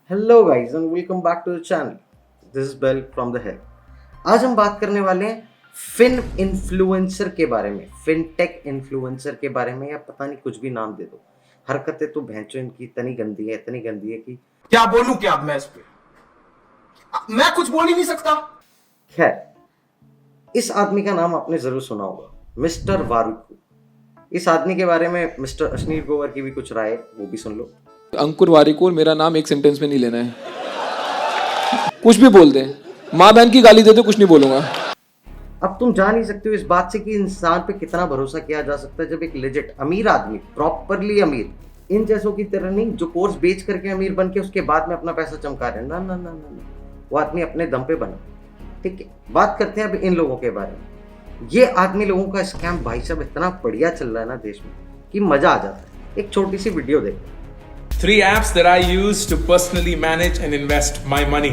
Hello guys and welcome back to the channel. This is Bell from the hill. आज हम बात करने वाले हैं फिन इन्फ्लुएंसर के बारे में, फिनटेक इन्फ्लुएंसर के बारे में, या पता नहीं कुछ भी नाम दे दो। हरकतें तो भैंचो इनकी इतनी गंदी है कि क्या बोलूं क्या अब मैं इस पे। मैं कुछ बोल ही नहीं सकता। खैर, इस आदमी का नाम आपने जरूर सुना होगा, मिस्टर वारुकू। इस आदमी के बारे में मिस्टर अश्नीर ग्रोवर की भी कुछ राय है, वो भी सुन लो। अंकुर वारिकुर मेरा नाम एक सेंटेंस में नहीं लेना है। कुछ भी बोल दें, माँ बहन की गाली दे दो, कुछ नहीं बोलूंगा। अब तुम जान ही सकते हो इस बात से कि इंसान पे कितना भरोसा किया जा सकता है जब एक लेजिट अमीर आदमी, प्रॉपरली अमीर, इन जैसों की तरह नहीं जो कोर्स बेच करके अमीर बन के उसके बाद में अपना पैसा चमका रहे हैं। ना ना ना ना ना, वो आदमी अपने दम पे बना। ठीक है, बात करते हैं अब इन लोगों के बारे में। ये आदमी लोगों का स्कैम भाई साहब इतना बढ़िया चल रहा है ना देश में कि मजा आ जाता है। एक छोटी सी वीडियो देखो। 3 apps that I use to personally manage and invest my money.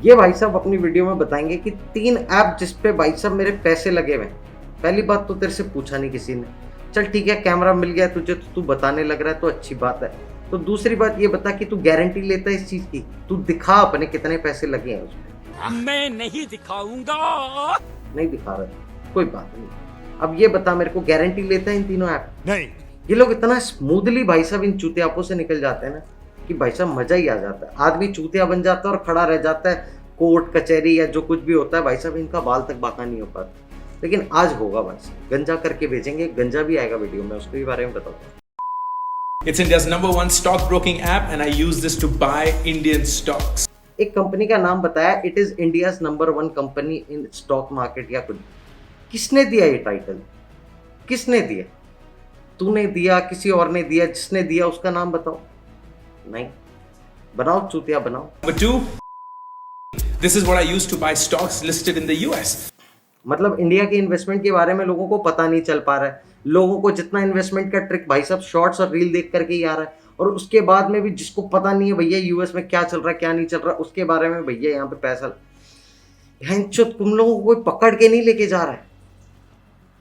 ये भाई साहब अपनी वीडियो में बताएंगे कि 3 ऐप जिस पे भाई साहब मेरे पैसे लगे हुए हैं। पहली बात तो तेरे से पूछा नहीं किसी ने, चल ठीक है कैमरा मिल गया तुझे तो तू बताने लग रहा है तो अच्छी बात है। तो दूसरी बात ये बता कि तू गारंटी लेता है इस चीज की, तू दिखा अपने कितने पैसे लगे हैं उसमें। मैं नहीं दिखाऊंगा। नहीं दिखा रहा, कोई बात नहीं। अब ये बता मेरे को, गारंटी लेता है इन तीनों ऐप? नहीं। ये लोग इतना स्मूथली भाई साहब इन चूतियापों से निकल जाते हैं ना कि भाई साहब मजा ही आ जाता है। आदमी चूतिया बन जाता है और खड़ा रह जाता है, कोर्ट कचहरी या जो कुछ भी होता है भाई साहब इनका बाल तक बाका नहीं हो पाता। लेकिन आज होगा भाई साहब, गंजा करके भेजेंगे, गंजा भी आएगा वीडियो में, उसके भी बारे में बताता हूँ। It's India's #1 stockbroking app and I use this to buy Indian stocks. एक कंपनी का नाम बताया, it is India's #1 company in stock market या कुछ। किसने दिया ये टाइटल? किसने दिया? तूने दिया, किसी और ने दिया? जिसने दिया उसका नाम बताओ। नहीं, बनाओ चूतिया बनाओ। Number 2, this is what I use to buy stocks listed in the US. मतलब इंडिया के इन्वेस्टमेंट के बारे में लोगों को पता नहीं चल पा रहा है। लोगों को जितना इन्वेस्टमेंट का ट्रिक भाई साहब शॉर्ट्स और रील देख करके ही आ रहा है, और उसके बाद में भी जिसको पता नहीं है भैया यूएस में क्या चल रहा है क्या नहीं चल रहा, उसके बारे में भैया यहाँ पे पैसा हैंचो तुम लोगों को कोई पकड़ के नहीं लेके जा रहा है।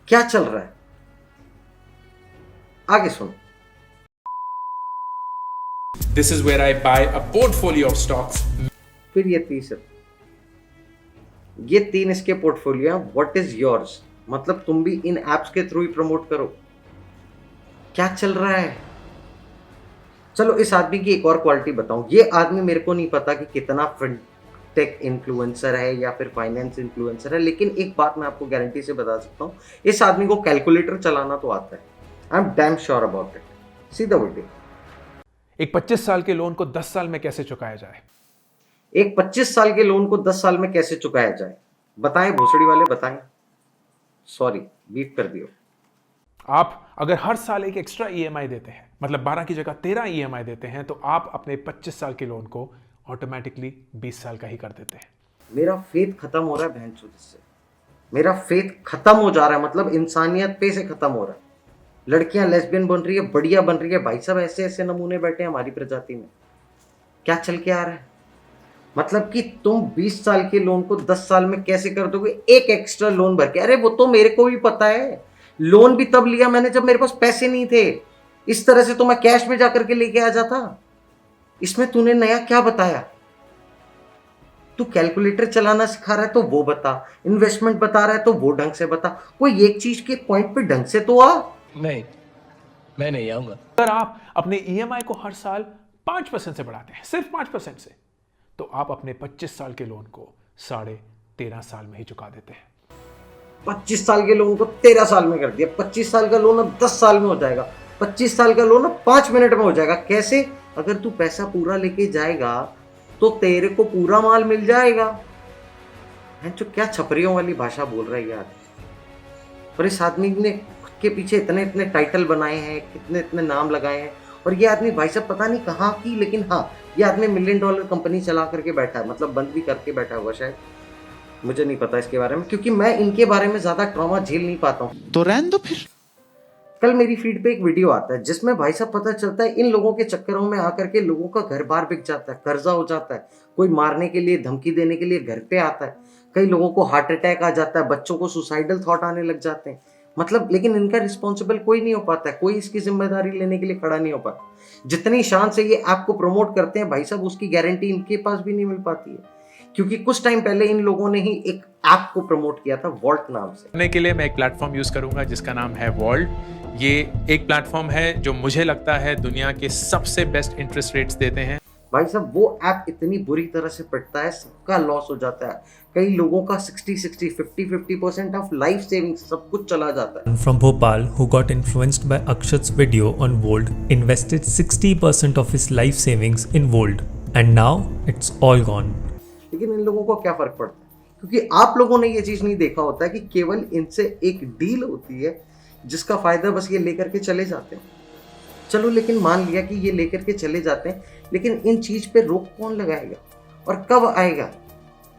क्या चल रहा है आगे सुन। This is where I buy a portfolio of stocks. फिर ये तीन इसके पोर्टफोलियो। What is yours? मतलब तुम भी इन एप्स के थ्रू ही प्रमोट करो। क्या चल रहा है? चलो इस आदमी की एक और क्वालिटी बताऊं। ये आदमी मेरे को नहीं पता कि कितना फिनटेक इन्फ्लुएंसर है या फिर फाइनेंस इन्फ्लुएंसर है, लेकिन एक बात मैं आपको गारंटी से बता सकता हूं, इस आदमी को कैलकुलेटर चलाना तो आता है। I am damn sure about it. See the video. एक 25 साल के लोन को 10 साल में कैसे चुकाया जाए? एक 25 साल के लोन को 10 साल में कैसे चुकाया जाए? बताएं भोसड़ी वाले, बताएं। सॉरी, बीट कर दियो। आप अगर हर साल एक एक्स्ट्रा ईएमआई देते हैं, मतलब 12 की जगह 13 ईएमआई देते हैं, तो आप अपने 25 साल के लोन को ऑटोमेटिकली 20 साल का ही कर देते हैं। मेरा फेथ खत्म हो रहा है बहनचोद से। मेरा फेथ खत्म हो जा रहा है, मतलब इंसानियत पे से खत्म हो रहा है। लड़कियां लेस्बियन बन रही है, बढ़िया बन रही है भाई साहब, ऐसे ऐसे नमूने बैठे हैं हमारी प्रजाति में। क्या चल के आ रहा है? मतलब कि तुम 20 साल के लोन को 10 साल में कैसे कर दोगे एक एक्स्ट्रा लोन भर के? अरे वो तो मेरे को भी पता है, लोन भी तब लिया मैंने जब मेरे पास पैसे नहीं थे। इस तरह से तो मैं कैश में जाकर के लेके आ जाता। इसमें तूने नया क्या बताया? तू कैलकुलेटर चलाना सिखा रहा है तो वो बता, इन्वेस्टमेंट बता रहा है तो वो ढंग से बता, कोई एक चीज के पॉइंट पे ढंग से तो आ। नहीं, मैं नहीं आऊंगा। अगर आप अपने ईएमआई को हर साल 5% से बढ़ाते हैं, सिर्फ 5% से, तो आप अपने 25 साल के लोन को 13.5 साल में ही चुका देते हैं। 25 साल के लोन को 13 साल में कर दिया। 25 साल का लोन अब 10 साल में हो जाएगा। 25 साल का लोन अब 5 मिनट में हो जाएगा। कैसे? अगर तू पैसा पूरा लेके जाएगा तो तेरे को पूरा माल मिल जाएगा। जो क्या छपरियों वाली भाषा बोल रहा है यार। और इस आदमी ने खुद के पीछे इतने इतने टाइटल बनाए हैं, कितने इतने नाम लगाए हैं, और ये आदमी भाई साहब पता नहीं कहाँ की, लेकिन हाँ ये आदमी $1 मिलियन कंपनी चला करके बैठा है, मतलब बंद भी करके बैठा हुआ शायद, मुझे नहीं पता इसके बारे में, क्योंकि मैं इनके बारे में ज्यादा ट्रॉमा झेल नहीं पाता हूँ। तो रहने दो फिर। कल मेरी फीड पे एक वीडियो आता है जिसमें भाई साहब पता चलता है इन लोगों के चक्करों में आकर के लोगों का घर बार बिक जाता है, कर्जा हो जाता है, कोई मारने के लिए धमकी देने के लिए घर पे आता है, कई लोगों को हार्ट अटैक आ जाता है, बच्चों को सुसाइडल थॉट आने लग जाते हैं। मतलब लेकिन इनका रिस्पॉन्सिबल कोई नहीं हो पाता है, कोई इसकी जिम्मेदारी लेने के लिए खड़ा नहीं हो पाता। जितनी शान से ये ऐप को प्रमोट करते हैं भाई साहब, उसकी गारंटी इनके पास भी नहीं मिल पाती है, क्योंकि कुछ टाइम पहले इन लोगों ने ही एक ऐप को प्रमोट किया था वॉल्ट नाम से। करने के लिए मैं एक प्लेटफॉर्म यूज करूंगा जिसका नाम है वॉल्ट। ये एक प्लेटफॉर्म है जो मुझे लगता है दुनिया के सबसे बेस्ट इंटरेस्ट रेट्स देते हैं। भाई साहब वो ऐप इतनी बुरी तरह से पिटता है, सबका लॉस हो जाता है, कई लोगों का 50% ऑफ लाइफ सेविंग्स सब कुछ चला जाता है। From Bhopal, who got influenced by Akshat's video on Volt, invested 60% of his life savings in Volt, and now it's all gone. लेकिन इन लोगों को क्या फर्क पड़ता है, क्योंकि आप लोगों ने ये चीज नहीं देखा होता है कि केवल इनसे एक डील होती है जिसका फायदा बस ये लेकर के चले जाते हैं। चलो लेकिन मान लिया कि ये लेकर के चले जाते हैं, लेकिन इन चीज पे रोक कौन लगाएगा और कब आएगा?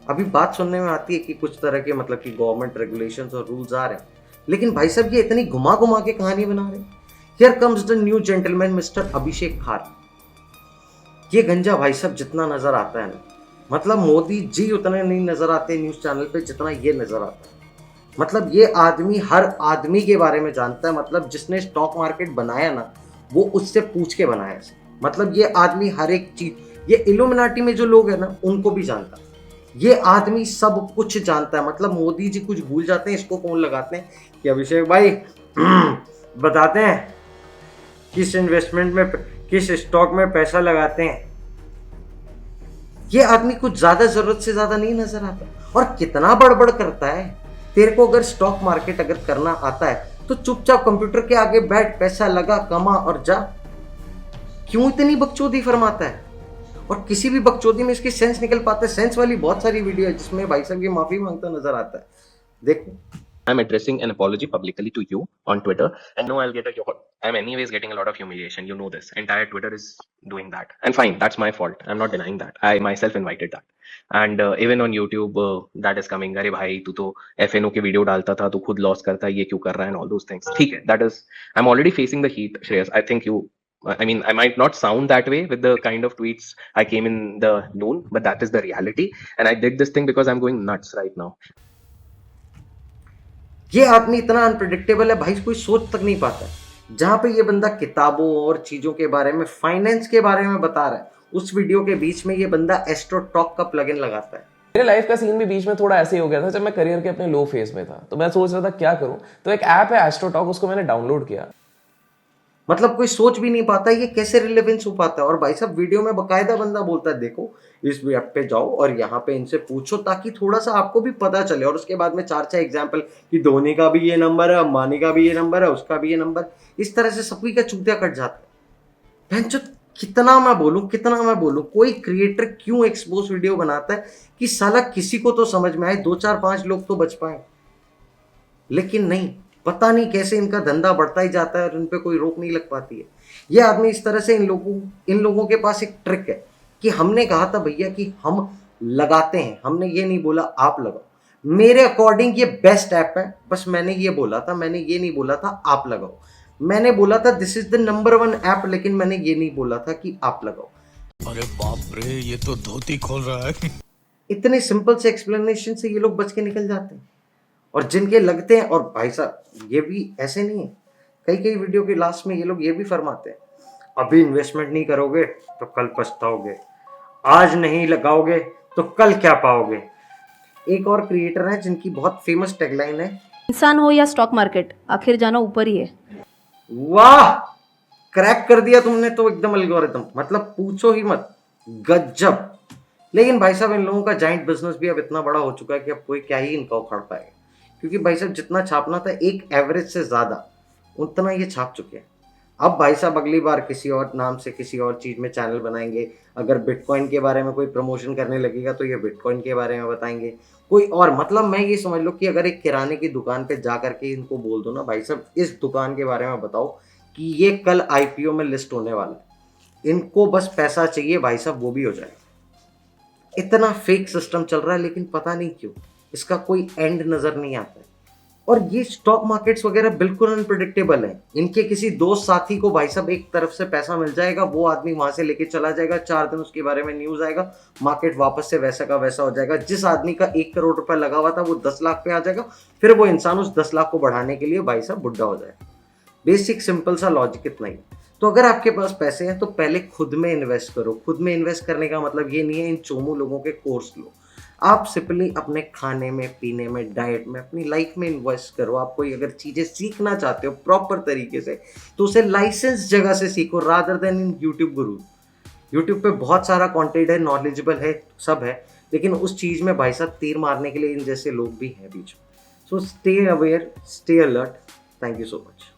अभी बात सुनने में आती है कि कुछ तरह के मतलब कि गवर्नमेंट रेगुलेशंस और रूल्स आ रहे हैं, लेकिन भाई साहब ये इतनी घुमा घुमा के कहानी बना रहे हैं। Here comes the new gentleman mister Abhishek Khar. ये गंजा भाई साहब जितना नजर आता है ना, मतलब मोदी जी उतने नहीं नजर आते न्यूज चैनल पे जितना ये नजर आता है। मतलब ये आदमी हर आदमी के बारे में जानता है, मतलब जिसने स्टॉक मार्केट बनाया ना वो उससे पूछ के बनाया। मतलब ये आदमी हर एक चीज, ये इल्यूमिनाटी में जो लोग हैं ना उनको भी जानता है। ये आदमी सब कुछ जानता है। मतलब मोदी जी कुछ भूल जाते हैं, इसको फोन लगाते हैं कि अभिषेक भाई बताते हैं किस इन्वेस्टमेंट में, किस स्टॉक में पैसा लगाते हैं। ये आदमी कुछ ज्यादा जरूरत से ज्यादा नहीं नजर आता, और कितना बड़बड़ करता है। तेरे को अगर स्टॉक मार्केट अगर करना आता है तो चुपचाप कंप्यूटर के आगे बैठ, पैसा लगा, कमा और जा। क्यों इतनी बकचोदी फरमाता है? और किसी भी बकचोदी में इसकी सेंस निकल पाता है। सेंस वाली बहुत सारी वीडियो है जिसमें भाई साहब ये माफी मांगता नजर आता है, देखो। I'm addressing an apology publicly to you on Twitter, and no, I'll get I'm anyways getting a lot of humiliation. You know this. Entire Twitter is doing that, and fine, that's my fault. I'm not denying that. I myself invited that, and even on YouTube, that is coming. अरे भाई तू तो FNO के video डालता था, तू खुद loss करता है, ये क्यों कर रहा है, and all those things. ठीक है, that is. I'm already facing the heat, Shreyas. I think you. I mean, I might not sound that way with the kind of tweets I came in the noon, but that is the reality, and I did this thing because I'm going nuts right now. ये आदमी इतना unpredictable है भाई, कोई सोच तक नहीं पाता है। जहां पे ये बंदा किताबों और चीजों के बारे में, फाइनेंस के बारे में बता रहा है, उस वीडियो के बीच में ये बंदा एस्ट्रो टॉक का प्लगइन लगाता है। मेरे लाइफ का सीन भी बीच में थोड़ा ऐसे ही हो गया था जब मैं करियर के अपने लो फेज में था, तो मैं सोच रहा था क्या करूं, तो एक ऐप है एस्ट्रो टॉक, उसको मैंने डाउनलोड किया। मतलब कोई सोच भी नहीं पाता ये कैसे रिलेवेंस हो पाता है। और भाई साहब वीडियो में बकायदा बंदा बोलता है, देखो इस ऐप पे जाओ और यहाँ पे इनसे पूछो ताकि थोड़ा सा आपको भी पता चले। और उसके बाद में 4-6 एग्जाम्पल कि धोनी का भी ये नंबर है, अंबानी का भी ये नंबर है, उसका भी ये नंबर। इस तरह से सभी का चूतिया कट जाता है। बहनचोद कितना मैं बोलूं, कोई क्रिएटर क्यों एक्सपोज वीडियो बनाता है कि साला किसी को तो समझ में आए, 2-4-5 लोग तो बच पाए। लेकिन नहीं, पता नहीं कैसे इनका धंधा बढ़ता ही जाता है और इन पे कोई रोक नहीं लग पाती है। ये आदमी इस तरह से, इन लोगों के पास एक ट्रिक है कि हमने कहा था भैया कि हम लगाते हैं, हमने ये नहीं बोला आप लगाओ। मेरे अकॉर्डिंग ये बेस्ट ऐप है, बस मैंने ये बोला था, मैंने ये नहीं बोला था आप लगाओ। मैंने बोला था this is the number 1 app, लेकिन मैंने ये नहीं बोला था कि आप लगाओ। अरे बाप रे, ये तो धोती खोल रहा है। इतने सिंपल से एक्सप्लेनेशन से ये लोग बच के निकल जाते हैं। और जिनके लगते हैं, और भाई साहब ये भी ऐसे नहीं है, कई वीडियो के लास्ट में ये लोग ये भी फरमाते हैं, अभी इन्वेस्टमेंट नहीं करोगे तो कल पछताओगे, आज नहीं लगाओगे तो कल क्या पाओगे। एक और क्रिएटर है जिनकी बहुत फेमस टैगलाइन है, इंसान हो या स्टॉक मार्केट, आखिर जाना ऊपर ही है। वाह, क्रैक कर दिया तुमने तो एकदम एल्गोरिथम, मतलब पूछो ही मत, गजब। लेकिन भाई साहब इन लोगों का जाइंट बिजनेस भी अब इतना बड़ा हो चुका है कि अब कोई क्या ही इनका उखाड़ पाएगा, क्योंकि भाई साहब जितना छापना था एक एवरेज से ज्यादा उतना ये छाप चुके हैं। अब भाई साहब अगली बार किसी और नाम से किसी और चीज में चैनल बनाएंगे, अगर बिटकॉइन के बारे में कोई प्रमोशन करने लगेगा तो ये बिटकॉइन के बारे में बताएंगे कोई और। मतलब मैं ये समझ लो कि अगर एक किराने की दुकान पे जा करके इनको बोल दो ना, भाई साहब इस दुकान के बारे में बताओ कि ये कल आईपीओ में लिस्ट होने वाला है, इनको बस पैसा चाहिए भाई साहब, वो भी हो जाएगा। इतना फेक सिस्टम चल रहा है, लेकिन पता नहीं क्यों इसका कोई एंड नजर नहीं आता है। और ये स्टॉक मार्केट्स वगैरह बिल्कुल अनप्रिडिक्टेबल है। इनके किसी दोस्त साथी को भाई साहब एक तरफ से पैसा मिल जाएगा, वो आदमी वहां से लेके चला जाएगा, 4 दिन उसके बारे में न्यूज आएगा, मार्केट वापस से वैसा का वैसा हो जाएगा। जिस आदमी का 1 करोड़ रुपया लगा हुआ था वो 10 लाख पे आ जाएगा, फिर वो इंसान उस 10 लाख को बढ़ाने के लिए भाई साहब बुढ़ा हो जाएगा। बेसिक सिंपल सा लॉजिक इतना ही। तो अगर आपके पास पैसे हैं तो पहले खुद में इन्वेस्ट करो। खुद में इन्वेस्ट करने का मतलब ये नहीं है इन चोमू लोगों के कोर्स लो। आप सिंपली अपने खाने में, पीने में, डाइट में, अपनी लाइफ में इन्वेस्ट करो। आप कोई अगर चीज़ें सीखना चाहते हो प्रॉपर तरीके से तो उसे लाइसेंस जगह से सीखो rather then in YouTube Guru. YouTube पे बहुत सारा कंटेंट है, नॉलेजेबल है, सब है, लेकिन उस चीज़ में भाई साहब तीर मारने के लिए इन जैसे लोग भी हैं बीच में। So stay aware, stay alert. Thank you so much.